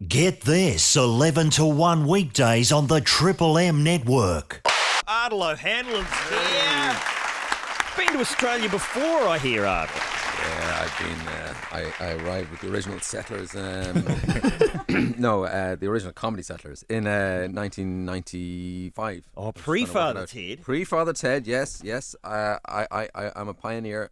Get this 11 to 1 weekdays on the Triple M network. Ardal O'Hanlon's here. Been to Australia before, I hear, Ardal. Yeah, I've been. I arrived with the original settlers. The original comedy settlers in 1995. Oh, pre-Father Ted. Pre-Father Ted, yes. I'm a pioneer.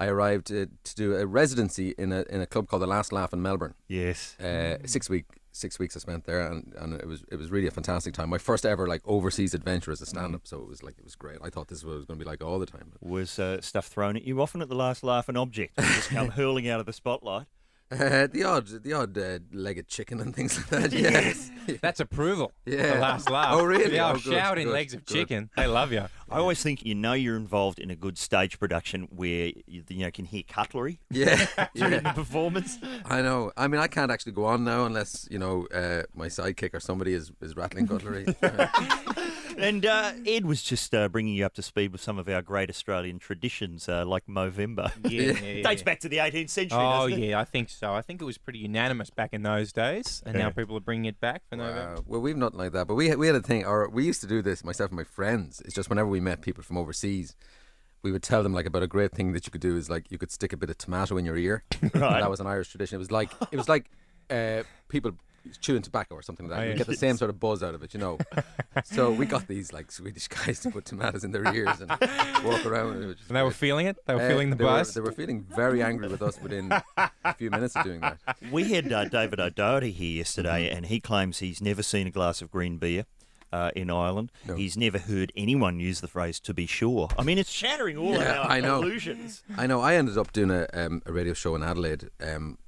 I arrived to do a residency in a club called The Last Laugh in Melbourne. Yes. 6 weeks I spent there, and it was really a fantastic time. My first ever overseas adventure as a stand-up, so it was great. I thought this was going to be like all the time. Was stuff thrown at you often at The Last Laugh, an object just come hurling out of the spotlight? The odd legged chicken and things like that. Yes, that's approval. Yeah, The Last Laugh. Oh, really? The old good, shouting good, legs of good. chicken. They love you. I always think you're involved in a good stage production where you can hear cutlery. Yeah, during the performance. I know. I mean, I can't actually go on now unless my sidekick or somebody is rattling cutlery. And Ed was just bringing you up to speed with some of our great Australian traditions, like Movember. Yeah. Dates back to the 18th century, Oh, doesn't it? yeah, I think so. I think it was pretty unanimous back in those days, and now people are bringing it back for November. Well, we've nothing like that, but we had a thing, or we used to do this, myself and my friends. It's just whenever we met people from overseas, we would tell them about a great thing that you could do is you could stick a bit of tomato in your ear. Right. That was an Irish tradition. It was like people chewing tobacco or something like that. You get the same sort of buzz out of it, So we got these Swedish guys to put tomatoes in their ears and walk around. And they were feeling it? They were feeling the buzz? They were feeling very angry with us within a few minutes of doing that. We had David O'Doherty here yesterday, and he claims he's never seen a glass of green beer in Ireland. No. He's never heard anyone use the phrase "to be sure." I mean, it's shattering all of our illusions. I know. I ended up doing a radio show in Adelaide, and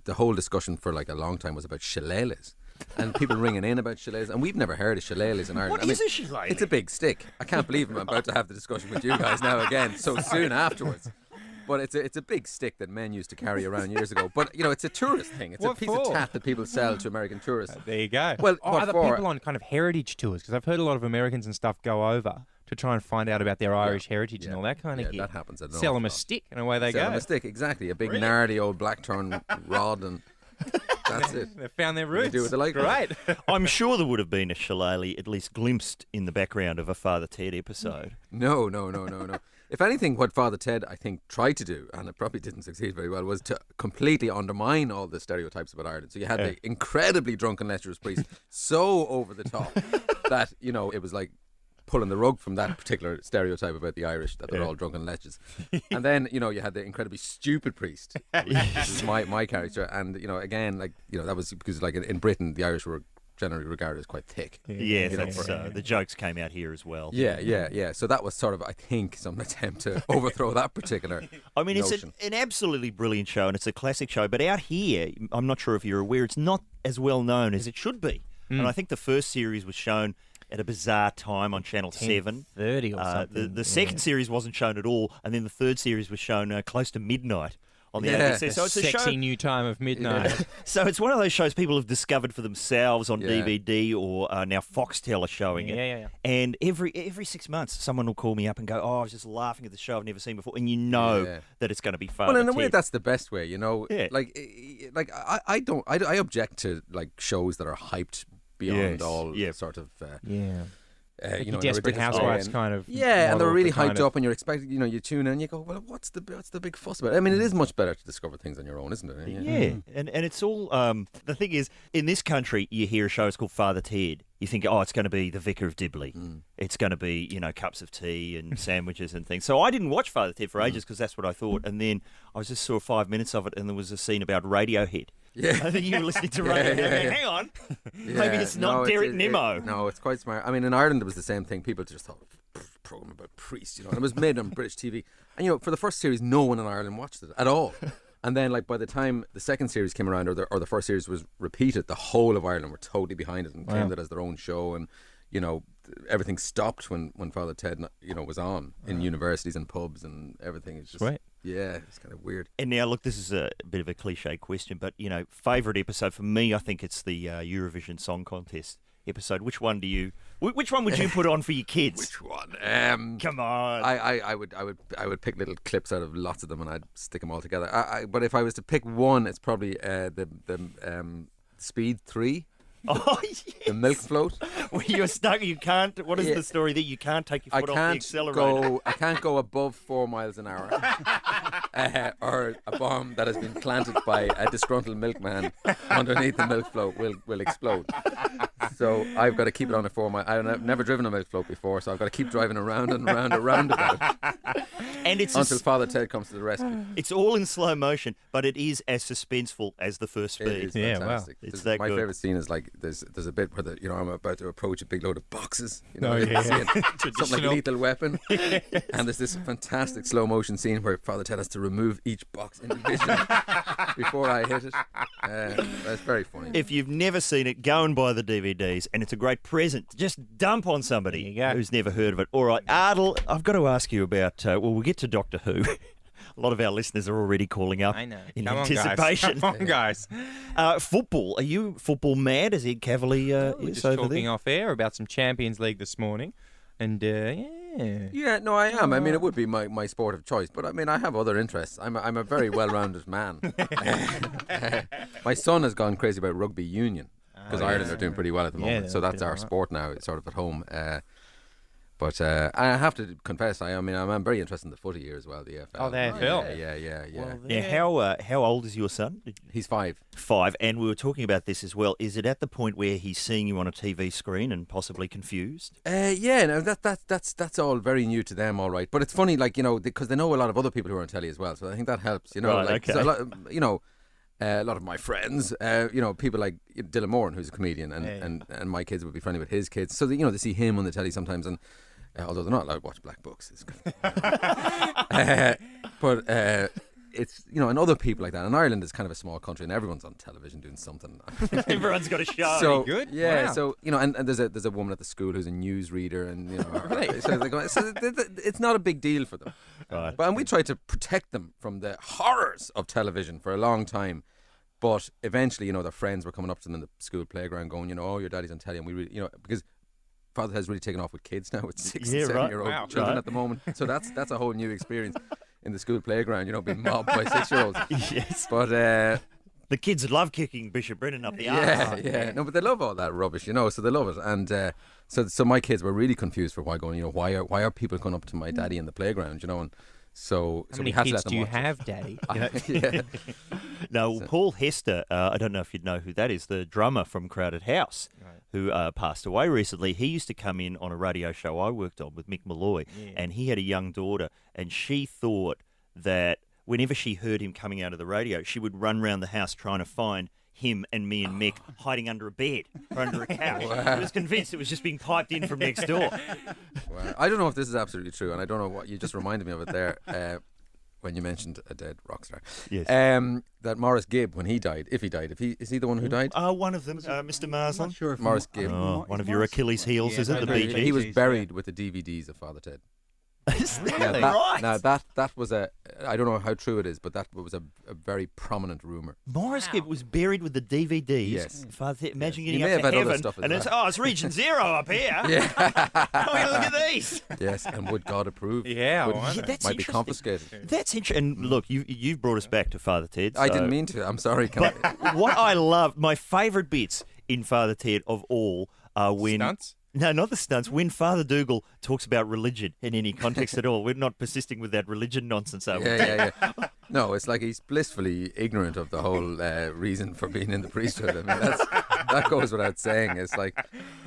the whole discussion for a long time was about shillelaghs. And people ringing in about shillelaghs, and we've never heard of shillelaghs in Ireland. What is a shillelagh? It's a big stick. I can't believe I'm about to have the discussion with you guys now again so soon afterwards. But it's a big stick that men used to carry around years ago. But it's a tourist thing. It's a piece of tat that people sell to American tourists. There you go. Well, other people on kind of heritage tours, because I've heard a lot of Americans and stuff go over to try and find out about their Irish heritage and all that kind of gear. That happens. Sell them a stick, and away they go. Sell them a stick, exactly. A big gnarly old blackthorn rod, and that's it. They found their roots. They do what they like. Great. I'm sure there would have been a shillelagh at least glimpsed in the background of a Father Ted episode. No. If anything, what Father Ted, I think, tried to do, and it probably didn't succeed very well, was to completely undermine all the stereotypes about Ireland. So you had the incredibly drunken lecherous priest so over the top that, it was like pulling the rug from that particular stereotype about the Irish, that they're all drunken lechers. And then, you had the incredibly stupid priest, which is my character. And, again, that was because, in Britain, the Irish were generally regarded as quite thick. Yeah, the jokes came out here as well. Yeah. So that was sort of, I think, some attempt to overthrow that particular notion. It's an absolutely brilliant show, and it's a classic show. But out here, I'm not sure if you're aware, it's not as well known as it should be. And I think the first series was shown at a bizarre time on Channel 7. 10:30 or something. The second series wasn't shown at all, and then the third series was shown close to midnight on the ABC. So it's a sexy show, new time of midnight. Yeah. So it's one of those shows people have discovered for themselves on DVD, or now Foxtel are showing it. Yeah. And every 6 months, someone will call me up and go, "Oh, I was just laughing at the show I've never seen before," and that it's going to be fun. Well, in a way, that's the best way, Yeah. I object to shows that are hyped beyond all sort of Desperate Housewives kind of and they're really hyped up, and you're expecting you tune in and you go, well, what's the big fuss about it? I mean, it is much better to discover things on your own, isn't it? And it's all the thing is, in this country you hear a show it's called Father Ted, you think, oh, it's going to be the Vicar of Dibley, it's going to be cups of tea and sandwiches and things. So I didn't watch Father Ted for ages because that's what I thought, and then I just saw 5 minutes of it, and there was a scene about Radiohead. Yeah. I think you were listening to Radiohead. Hang on. Maybe it's not Derek Nimmo. No, it's quite smart. I mean, in Ireland, it was the same thing. People just thought, program about priests, and it was made on British TV. And, for the first series, no one in Ireland watched it at all. And then, by the time the second series came around, or the first series was repeated, the whole of Ireland were totally behind it and claimed it as their own show. And, everything stopped when Father Ted, was on in universities and pubs and everything. It's just... Sweet. Yeah, it's kind of weird. And now, look, this is a bit of a cliche question, but, favourite episode for me, I think it's the Eurovision Song Contest episode, which one do you? Which one would you put on for your kids? Which one? Come on. I would pick little clips out of lots of them and I'd stick them all together. But if I was to pick one, it's probably the Speed 3. Oh, yes. The milk float. Well, you're stuck. You can't. What is the story that you can't take your foot off the accelerator? I can't go above 4 miles an hour, or a bomb that has been planted by a disgruntled milkman underneath the milk float will explode. So I've got to keep it on a 4 mile. I've never driven a milk float before, so I've got to keep driving around and around and roundabout. And it's until Father Ted comes to the rescue. It's all in slow motion, but it is as suspenseful as the first Speed. It is fantastic. It's that my good. favourite scene is like there's a bit where I'm about to approach a big load of boxes, something like Lethal Weapon, and there's this fantastic slow motion scene where Father Ted has to remove each box individually before I hit it. That's very funny. If you've never seen it, go and buy the DVDs, and it's a great present to just dump on somebody who's never heard of it. All right, Ardal, I've got to ask you about. We'll get to Doctor Who. A lot of our listeners are already calling up in anticipation. Come on, guys. Football. Are you football mad, as Ed Cavalier We're is just over talking there? off air about some Champions League this morning. And, Yeah, no, I am. I mean, it would be my sport of choice, but I mean, I have other interests. I'm a very well-rounded man. My son has gone crazy about rugby union because Ireland are doing pretty well at the moment, so that's our sport now. It's sort of at home. But I have to confess, I'm very interested in the footy here as well, the EFL. Oh, the AFL. Yeah. Now, how old is your son? He's 5. 5, and we were talking about this as well. Is it at the point where he's seeing you on a TV screen and possibly confused? No, that's all very new to them, all right. But it's funny, because they know a lot of other people who are on telly as well, so I think that helps. Right, okay. So a lot of my friends, people like Dylan Moran, who's a comedian, and my kids would be friendly with his kids, so they see him on the telly sometimes, and although they're not allowed to watch Black Books, it's good. But it's and other people like that. And Ireland is kind of a small country, and everyone's on television doing something. Everyone's got a show. So good. Yeah. Wow. So and there's a woman at the school who's a news reader, and so it's not a big deal for them. Right. And we try to protect them from the horrors of television for a long time. But eventually, their friends were coming up to them in the school playground, going, "Oh, your daddy's on telly," and we really, because Father has really taken off with kids now, with 6 and 7-year-old children at the moment. So that's a whole new experience in the school playground, being mobbed by 6-year-olds. Yes. But the kids would love kicking Bishop Brennan up the arse. Yeah. No, but they love all that rubbish, so they love it. And so my kids were really confused for why why are people going up to my daddy in the playground, and so How many we had to kids let them do you watch it. have, Daddy? Yeah. No, Paul Hester, I don't know if you'd know who that is, the drummer from Crowded House, who passed away recently. He used to come in on a radio show I worked on with Mick Malloy, and he had a young daughter, and she thought that whenever she heard him coming out of the radio, she would run around the house trying to find him and me and Mick hiding under a bed or under a couch. I was convinced it was just being piped in from next door. Well, I don't know if this is absolutely true, and I don't know what you just reminded me of it there when you mentioned a dead rock star. Yes. That Morris Gibb, when he died, is he the one who died? One of them, Mr. Marsland. Not sure if Morris Gibb. One of your Achilles' heels, is it? The Bee Gees? He was buried with the DVDs of Father Ted. Is that right? Now that was I don't know how true it is, but that was a very prominent rumor. Morris Gibb was buried with the DVDs. Yes. Father, imagine Yes. getting He up may to have had other heaven, stuff as and well. it's Region Zero up here. Yeah. Oh, look at these. Yes, and would God approve? Yeah, Would- I wonder. That's might be interesting. confiscated. That's interesting. And look, you've brought us back to Father Ted. I so- didn't mean to. I'm sorry. What I love, my favourite bits in Father Ted of all are when... Stunts? No, not the stunts. When Father Dougal talks about religion in any context at all. We're not persisting with that religion nonsense, are we? Yeah. No, it's like he's blissfully ignorant of the whole reason for being in the priesthood. I mean, that goes without saying. It's like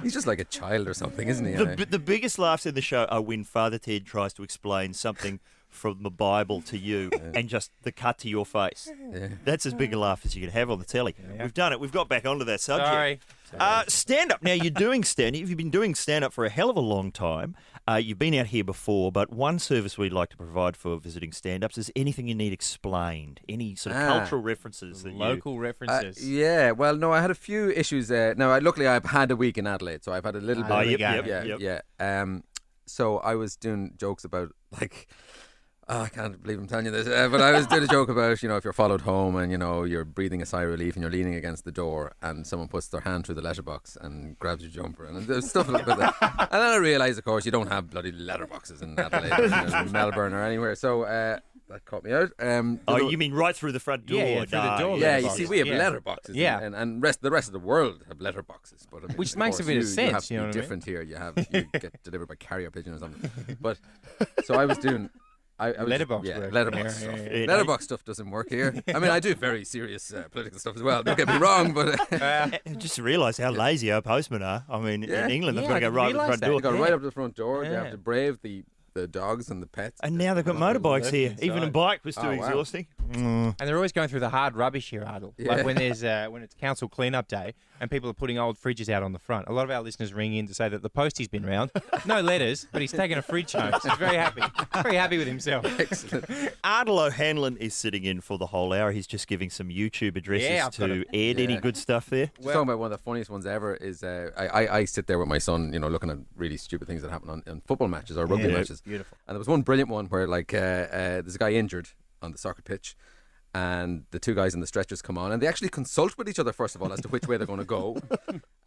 he's just like a child or something, isn't he? The biggest laughs in the show are when Father Ted tries to explain something from the Bible to you and just the cut to your face. Yeah. That's as big a laugh as you could have on the telly. We've done it. We've got back onto that subject. Sorry. Stand-up. Now, you're doing stand-up. You've been doing stand-up for a hell of a long time. You've been out here before, but one service we'd like to provide for visiting stand-ups is anything you need explained, any sort of cultural references that Local references. Yeah, well, no, I had a few issues. Luckily, I've had a week in Adelaide, so I've had a little bit. Yep. Yeah. So I was doing jokes about, like, Oh, I can't believe I'm telling you this, but I was doing a joke about, if you're followed home and, you're breathing a sigh of relief and you're leaning against the door and someone puts their hand through the letterbox and grabs your jumper and there's stuff like that. And then I realised, of course, you don't have bloody letterboxes in Adelaide or in Melbourne or anywhere. So that caught me out. You mean right through the front door? Yeah, through the door. Yeah, you see, we have letterboxes. Yeah. And the rest of the world have letterboxes. But I mean, Which of makes a course, bit of sense. You have to be different here. You get delivered by carrier pigeon or something. But so I was doing. I was, Letterbox yeah, work. letterbox stuff. Letterbox stuff doesn't work here. I mean, I do very serious political stuff as well. Don't get me wrong, but just realise how lazy our postmen are. I mean, in England, they've got to go right up the front door. They go right up to the front door. They have to brave the dogs and the pets. And now they've got motorbikes here. Even a bike was too exhausting. And they're always going through the hard rubbish here, Ardal. Yeah. Like when it's council clean-up day and people are putting old fridges out on the front. A lot of our listeners ring in to say that the postie's been round. No letters, but he's taken a fridge home. So he's very happy. Very happy with himself. Excellent. Ardal O'Hanlon is sitting in for the whole hour. He's just giving some YouTube addresses to Ed. Any good stuff there? Just talking about one of the funniest ones ever is I sit there with my son, looking at really stupid things that happen on football matches or rugby matches. Beautiful. And there was one brilliant one where there's a guy injured on the soccer pitch and the two guys in the stretchers come on and they actually consult with each other first of all as to which way they're going to go,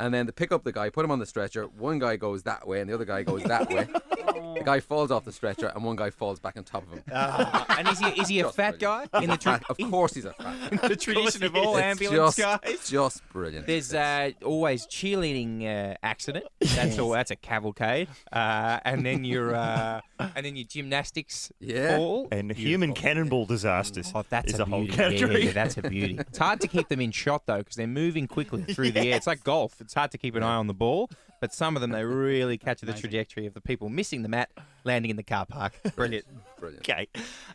and then they pick up the guy, put him on the stretcher. One guy goes that way and the other guy goes that way. The guy falls off the stretcher and one guy falls back on top of him. And is he a fat guy? In the Of course he's a fat guy. the tradition of all ambulance guys. Just brilliant. There's always cheerleading accident. That's a cavalcade. And then your gymnastics fall. And human cannonball disasters. Oh, that's is a whole beauty. category. Yeah, that's a beauty. It's hard to keep them in shot though because they're moving quickly through the air. It's like golf. It's hard to keep an eye on the ball, but some of them they really catch the trajectory of the people missing the mat, landing in the car park. Brilliant. Brilliant. Okay.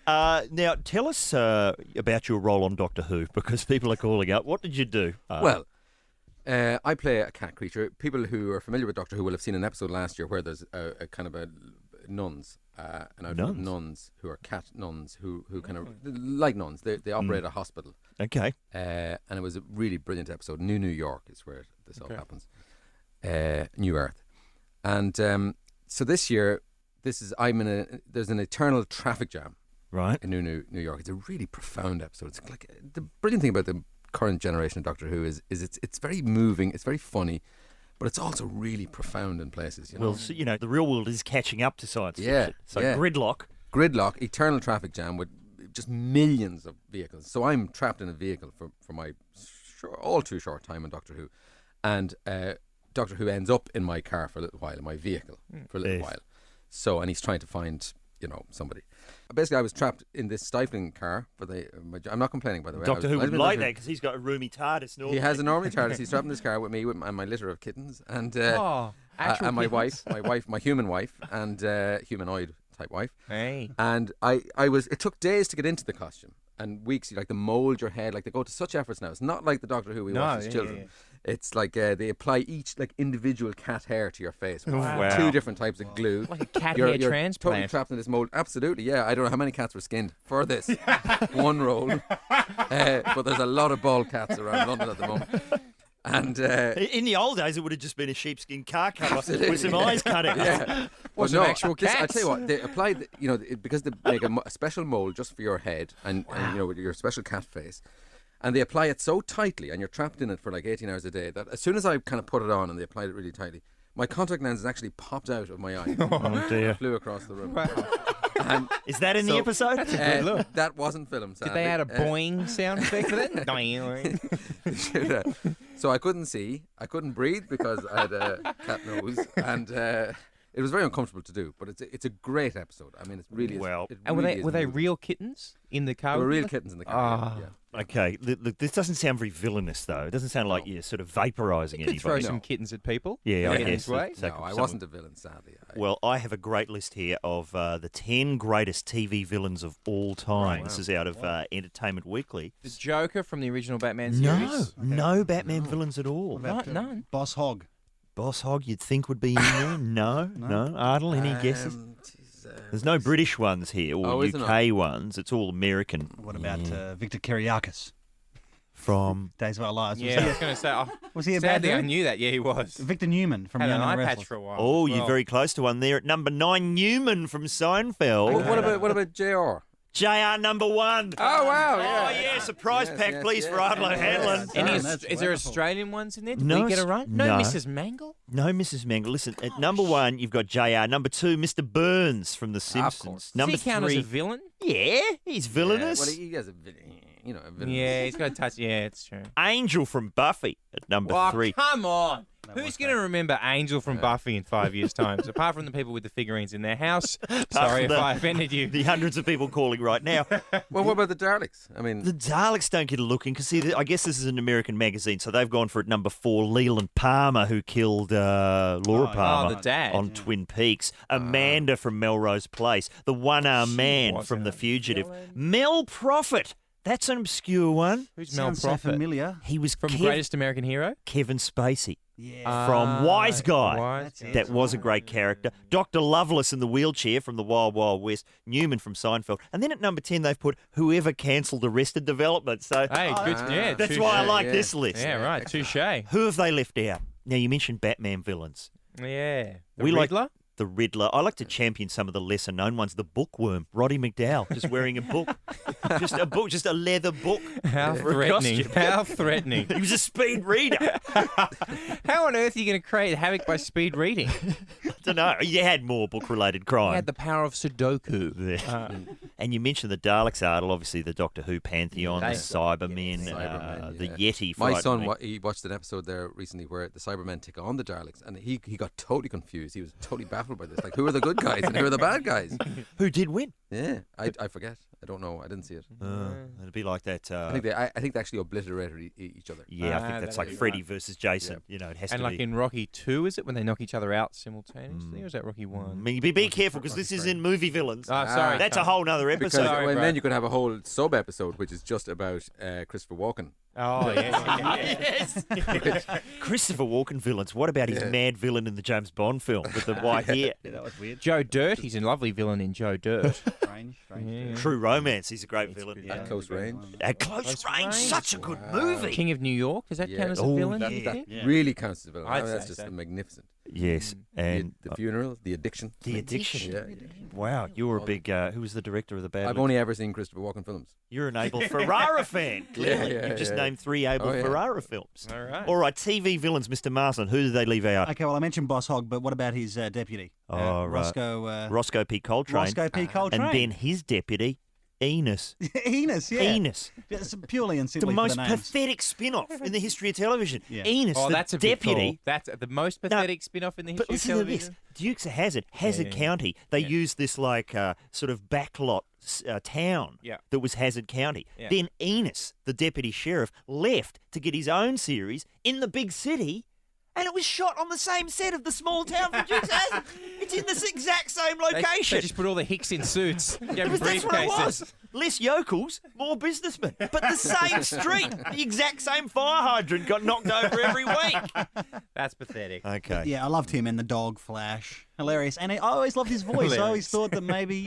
Now, tell us about your role on Doctor Who, because people are calling up. What did you do? I play a cat creature. People who are familiar with Doctor Who will have seen an episode last year where there's a kind of a nuns, an outfit of nuns who are cat nuns who kind of like nuns. They operate a hospital. Okay. And it was a really brilliant episode. New York is where this all happens. New Earth, and so this year, there's an eternal traffic jam, right, in New York. It's a really profound episode. It's like the brilliant thing about the current generation of Doctor Who is it's very moving, it's very funny, but it's also really profound in places. Well, so, the real world is catching up to science fiction. So gridlock, eternal traffic jam with just millions of vehicles. So I'm trapped in a vehicle for my all too short time in Doctor Who, and Doctor Who ends up in my car for a little while, in my vehicle for a little while. So, and he's trying to find, somebody. Basically, I was trapped in this stifling car for I'm not complaining, by the way. Doctor Who would like that because he's got a roomy TARDIS normally. He has a normally TARDIS. He's trapped in this car with me and my litter of kittens and my wife, my human wife, and humanoid type wife. Hey. And it took days to get into the costume and weeks. Like, they mold your head, like they go to such efforts now. It's not like the Doctor Who we watch as children. Yeah. It's like they apply each individual cat hair to your face with 2 different types of glue. Like a cat hair you're transplant. Totally trapped in this mold. Absolutely, yeah. I don't know how many cats were skinned for this one role, but there's a lot of bald cats around London at the moment. And in the old days, it would have just been a sheepskin car cover with some eyes cut out. Yeah. Well, some actual cats. I tell you what, they applied, because they make a special mold just for your head and with your special cat face. And they apply it so tightly, and you're trapped in it for like 18 hours a day, that as soon as I kind of put it on and they applied it really tightly, my contact lenses actually popped out of my eye. Oh, dear. Flew across the room. And is that in the episode? That's a good look. That wasn't filmed, sadly. Did they add a boing sound effect for that? So I couldn't see, I couldn't breathe because I had a cat nose, and it was very uncomfortable to do, but it's a great episode. I mean, it really is. Well, it and really were they real kittens in the car? There were real kittens in the car. Yeah. Okay, look, this doesn't sound very villainous, though. It doesn't sound like you're sort of vaporising anybody. Throw some kittens at people. Yeah, I guess. guess. No, I wasn't a villain, sadly. Well, I have a great list here of the 10 greatest TV villains of all time. Wow. This is out of Entertainment Weekly. The Joker from the original Batman series? No Batman villains at all. None. Boss Hogg. Boss Hogg, you'd think would be in there. No. Ardal, any guesses? There's no British ones here or UK ones. It's all American. What about Victor Kiriakis? from... Days of Our Lives. Yeah, I was going to say. Was he a bad Sadly, I dude? knew that. Yeah, he was. Victor Newman from Had Young an and eye the patch Restless. for a while. Oh, as you're well. very close to one there. At number 9, Newman from Seinfeld. What about JR? JR number 1. Oh, wow. Oh, Yeah. yeah, surprise Yes, pack, yes, please, yes, for Ardal yes, O'Hanlon. yes. Any, Oh, is that's there wonderful. Australian ones in there? Did No, we get it right? No, no. Mrs. Mangle? No, Mrs. Mangle. Listen, at number 1, you've got JR. Number 2, Mr. Burns from The Simpsons. course. Number Does he count 3, as a villain? yeah, he's villainous. Well, he has a villain. Yeah, he's got a touch. Yeah, it's true. Angel from Buffy at number Oh, 3. come on. Who's going to remember Angel from Buffy in 5 years' time? Apart from the people with the figurines in their house. Sorry if I offended you. The hundreds of people calling right now. Well, what about the Daleks? I mean, The Daleks don't get a look in because, see, I guess this is an American magazine, so they've gone for at number 4, Leland Palmer, who killed Laura Palmer the dad. on Twin Peaks. Amanda from Melrose Place. The one-armed man was from a The Fugitive. villain. Mel Prophet. That's an obscure one. Who's Mel Sounds so Prophet? familiar. He was From Greatest American Hero? Kevin Spacey. Yeah. From Wise Guy. Wise That's Guy. it. That was a great character. Dr. Lovelace in the wheelchair from the Wild Wild West. Newman from Seinfeld. And then at number 10, they've put whoever cancelled Arrested Development. So Hey, good. Yeah, that's touche. why I like yeah. this list. Yeah, right. Touche. Who have they left out? Now, you mentioned Batman villains. Yeah. The We like- Riddler? The Riddler. I like to champion some of the lesser known ones. The Bookworm, Roddy McDowell, just wearing a book. Just a book, just a leather book. How for a threatening. costume. How threatening. He was a speed reader. How on earth are you going to create havoc by speed reading? I don't know. You had more book-related He crime. had the power of Sudoku. There. And you mentioned the Daleks, Ardal, obviously the Doctor Who pantheon, the They- Cybermen, Cybermen, the yeah. Yeti. My frightened son, me. he watched an episode there recently where the Cybermen take on the Daleks, and he got totally confused. He was totally baffled by this. Like, who are the good guys and who are the bad guys? Who did win? Yeah, I forget. I don't know. I didn't see it. It'd be like that. I think they actually obliterated each other. Yeah, I think that's like that'd be Freddy versus Jason. You know, it has And to like be. in Rocky 2, is it, when they knock each other out simultaneously? Or is that Rocky 1? Be careful because this is in movie villains. Oh, sorry. That's a whole nother Because episode. Sorry, bro. then you could have a whole sub episode which is just about Christopher Walken. Oh, yes. Yes. Christopher Walken villains. What about his mad villain in the James Bond film with the white hair? That was weird. Joe Dirt. He's a lovely villain in Joe Dirt. Strange. Yeah. True Romance. He's a great villain. At close range. At Close Range, Range. such a good movie. King of New York. Does that Yeah. count as a Oh, villain? that- do you That think? really counts as a villain. I'd That's say just so. magnificent. Yes, and the funeral, the addiction. the addiction. Yeah. Wow, you were a big. Who was the director of the Bad? I've Lick? only ever seen Christopher Walken films. You're an Abel Ferrara fan. Clearly, yeah, you've just yeah. named 3 Abel Oh, yeah. Ferrara films. All right. All right, TV villains, Mr. Marsland. Who did they leave out? Okay, well, I mentioned Boss Hogg, but what about his deputy? Oh, right. Roscoe. Roscoe P. Coltrane. Roscoe P. Coltrane. And then his deputy, Enos. Enos, yeah. Enos. Just purely and The simply most for the names. pathetic spin-off in the history of television. Yeah. Enos, Oh, the that's a big deputy. call. That's the most pathetic spin-off in the But history of listen to this. television. Dukes of Hazzard yeah. County, they used this like sort of backlot town Yeah. that was Hazzard County. Yeah. Then Enos, the deputy sheriff, left to get his own series in the big city, and it was shot on the same set of the small town from Dukes of Hazzard. It's in the exact same They location. just put all the Hicks in suits. Gave them That's what it briefcases. was. Less yokels, more businessmen. But the same street, the exact same fire hydrant got knocked over every week. That's pathetic. Okay. Yeah, I loved him in The Dog Flash. Hilarious. And I always loved his voice. I always Hilarious. thought that maybe,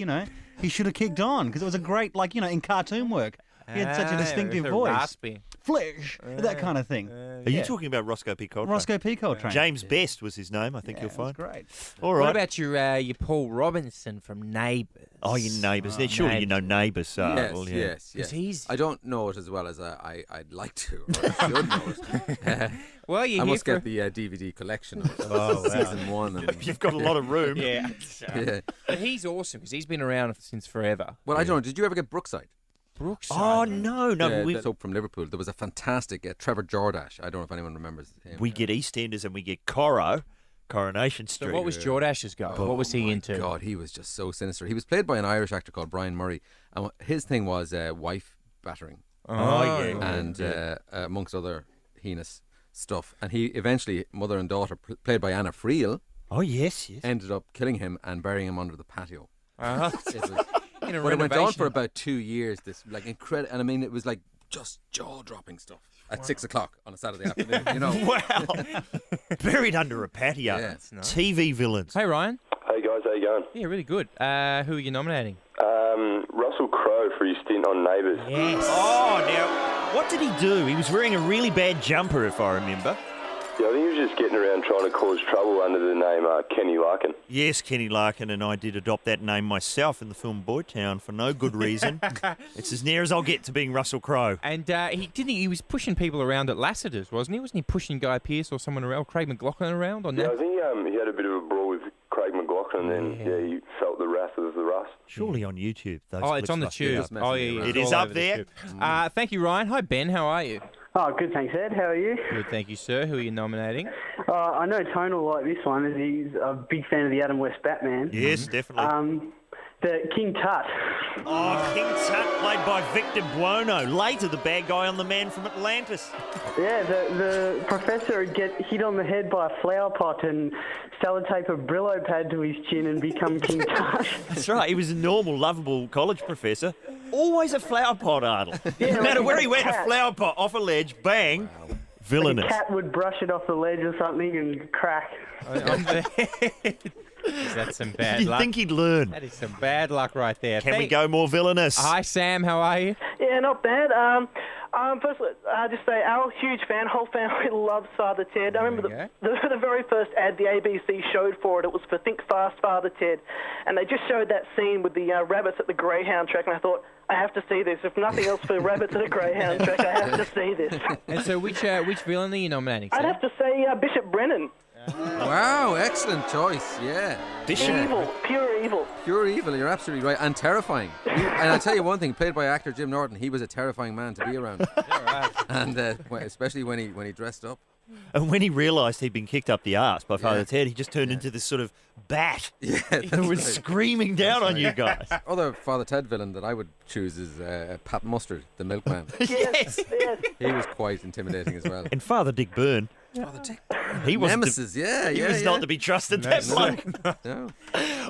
he should have kicked on because it was a great, in cartoon work. He had such a distinctive with a voice. Raspy. Flash, that kind of thing. Are you talking about Roscoe P. Coltrane? Roscoe P. Coltrane. James Best was his name, I think Yeah, you'll it was find. great. All What right. about your Paul Robinson from Neighbours? Oh, your neighbours. Surely you know neighbours. Yes, well, yeah. yes, 'Cause yes. he's- I don't know it as well as I'd like to, or I should know it. Well, you're I here must for... get the DVD collection of Oh, wow. season 1. And, You've got a lot of room. Yeah. yeah. But he's awesome because he's been around since forever. Well, I don't know. Did you ever get Brookside? Brookside. Oh, no. The We soap from Liverpool. There was a fantastic Trevor Jordash. I don't know if anyone remembers him. get EastEnders and we get Coronation Street. So what was Jordash's go? What was he into? God, he was just so sinister. He was played by an Irish actor called Brian Murray. And his thing was wife battering Oh, yeah. and amongst other heinous stuff. And he eventually, mother and daughter, played by Anna Friel, Oh, yes, yes. ended up killing him and burying him under the patio. Uh-huh. It was, In a but it went on renovation. for about 2 years. This incredible, and I mean, it was like just jaw-dropping stuff at 6 o'clock on a Saturday afternoon. Wow. Buried under a patio. Yeah. That's nice. TV villains. Hey, Ryan. Hey guys, how you going? Yeah, really good. Who are you nominating? Russell Crowe for his stint on Neighbours. Yes. Oh, now, What did he do? He was wearing a really bad jumper, if I remember. Yeah, I think he was just getting around trying to cause trouble under the name Kenny Larkin. Yes, Kenny Larkin, and I did adopt that name myself in the film Boytown for no good reason. It's as near as I'll get to being Russell Crowe. And he was pushing people around at Lassiter's, wasn't he? Wasn't he pushing Guy Pearce or someone around, Craig McLachlan around on Yeah, that? I think he had a bit of a brawl with Craig McLachlan, and he felt the wrath of the rust. Surely on YouTube. Those Oh, it's clips on the must be tube. up. Oh, yeah, It it's is all up over the there. tube. Thank you, Ryan. Hi, Ben. How are you? Oh, good, thanks, Ed. How are you? Good, thank you, sir. Who are you nominating? I know Tone will like this one, as he's a big fan of the Adam West Batman. Yes, definitely. The King Tut. Oh, King Tut, played by Victor Buono. Later, the bad guy on The Man from Atlantis. Yeah, the professor would get hit on the head by a flower pot and sellotape a Brillo pad to his chin and become King Tut. That's right. He was a normal, lovable college professor. Always a flower pot, Ardal. Yeah, no matter like where a he went, a cat. flower pot off a ledge, bang, The villainous. cat would brush it off the ledge or something and crack. On the head. That's some bad You'd luck. think he'd learn. That is some bad luck right there. Can we go more villainous? Hi, Sam. How are you? Yeah, not bad. First, just say, Al, huge fan. Whole family loves Father Ted. I remember the very first ad the ABC showed for it. It was for Think Fast, Father Ted, and they just showed that scene with the rabbits at the Greyhound track, and I thought, I have to see this. If nothing else for rabbits at a Greyhound track, I have to see this. And so, which villain are you nominating? I'd Sam? have to say Bishop Brennan. Wow, excellent choice. Yeah. Evil, pure evil. Pure evil, you're absolutely right. And terrifying. And I'll tell you one thing, played by actor Jim Norton, he was a terrifying man to be around. And especially when he dressed up. And when he realised he'd been kicked up the arse by Father Ted, he just turned into this sort of bat who was screaming down on you guys. Other Father Ted villain that I would choose is Pat Mustard, the milkman. Yes. He was quite intimidating as well. And Father Dick Byrne. Father Dick. He was Nemesis, yeah. He was not to be trusted, that bloke. No.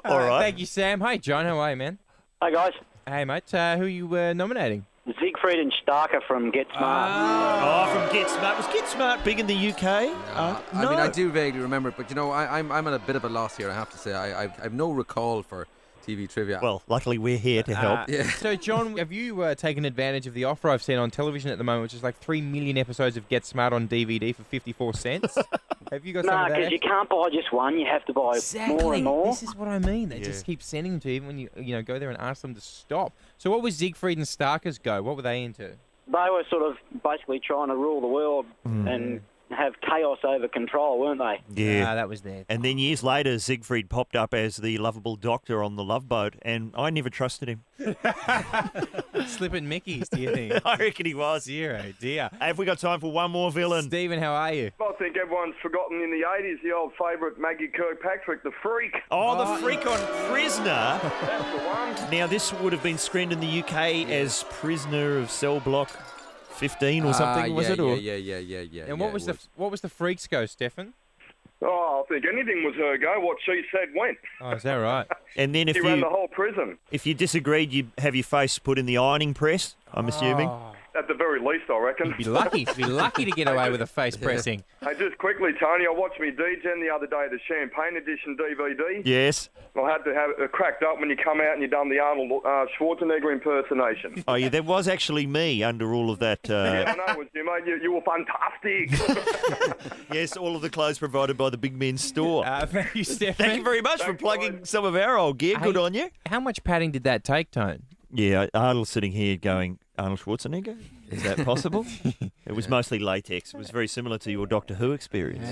All right. Thank you, Sam. Hi, John. How are you, man? Hi, guys. Hey, mate. Who are you nominating? Siegfried and Starker from Get Smart. Oh, from Get Smart. Was Get Smart big in the UK? I mean, I do vaguely remember it, but you know, I'm at a bit of a loss here. I have to say, I've no recall for TV trivia. Well, luckily we're here to help. So, John, have you taken advantage of the offer I've seen on television at the moment, which is like 3 million episodes of Get Smart on DVD for 54 cents? Have you got some No, of that? because you can't buy just one. You have to buy more and more. This is what I mean. They just keep sending them to you even when you go there and ask them to stop. So what was Siegfried and Starker's go? What were they into? They were sort of basically trying to rule the world and have chaos over control, weren't they? Yeah. that was there. And then years later, Siegfried popped up as the lovable doctor on the Love Boat, and I never trusted him. Slipping Mickeys, do you think? I reckon he was. Dear, oh dear. Hey, have we got time for one more villain? Stephen, how are you? I think everyone's forgotten in the 80s the old favourite Maggie Kirkpatrick, the Freak. Oh, the freak on Prisoner. That's the one. Now, this would have been screened in the UK as Prisoner of Cell Block 15 or something, was it? Or? Yeah. And what was the freaks go, Stefan? Oh, I think anything was her go. What she said went. Oh, is that right? And then if She ran you the whole prison. disagreed, you'd have your face put in the ironing press, I'm assuming. Oh, At the very least, I reckon. you'd be lucky. You'd be lucky to get away with a face pressing. Hey, just quickly, Tony, I watched me DGen the other day, the Champagne Edition DVD. Yes. I had to have it cracked up when you come out and you done the Arnold Schwarzenegger impersonation. Oh, yeah, that was actually me under all of that. Yeah, I know it was you, mate. You were fantastic. Yes, all of the clothes provided by the Big Men's Store. Thank you, Stefan. Thank you very much for Thanks, plugging guys. some of our old gear. Good Hey, on you. How much padding did that take, Tone? Yeah, Ardal's sitting here going, Arnold Schwarzenegger? Is that possible? It was mostly latex. It was very similar to your Doctor Who experience.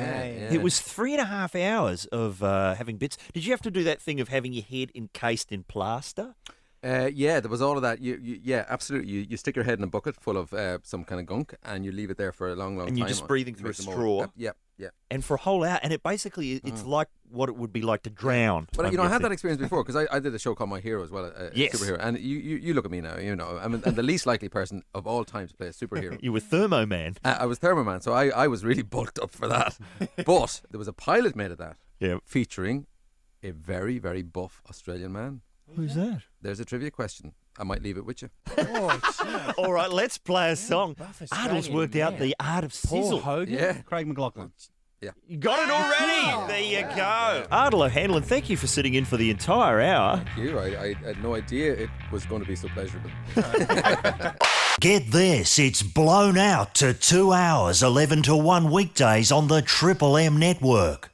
It was 3.5 hours of having bits. Did you have to do that thing of having your head encased in plaster? Yeah, there was all of that. Yeah, absolutely. You stick your head in a bucket full of some kind of gunk, and you leave it there for a long time. And you're just breathing through a Make the mold. straw. Yep. And for a whole hour, and it basically, it's like what it would be like to drown. But I'm I had guessing. that experience before because I did a show called My Hero as well, a Yes. superhero. And you look at me now, I'm the least likely person of all time to play a superhero. You were Thermo Man. I was Thermoman, so I was really bulked up for that. But there was a pilot made of that, featuring a very, very buff Australian man. Who's that? There's a trivia question. I might leave it with you. All right, let's play a song. Australian Ardal's worked out man. the art of Paul sizzle. Hogan? Yeah. Craig McLachlan. You got it already. There you go. Ardal O'Hanlon, thank you for sitting in for the entire hour. Thank you. I had no idea it was going to be so pleasurable. Get this, it's blown out to 2 hours, 11 to 1 weekdays on the Triple M network.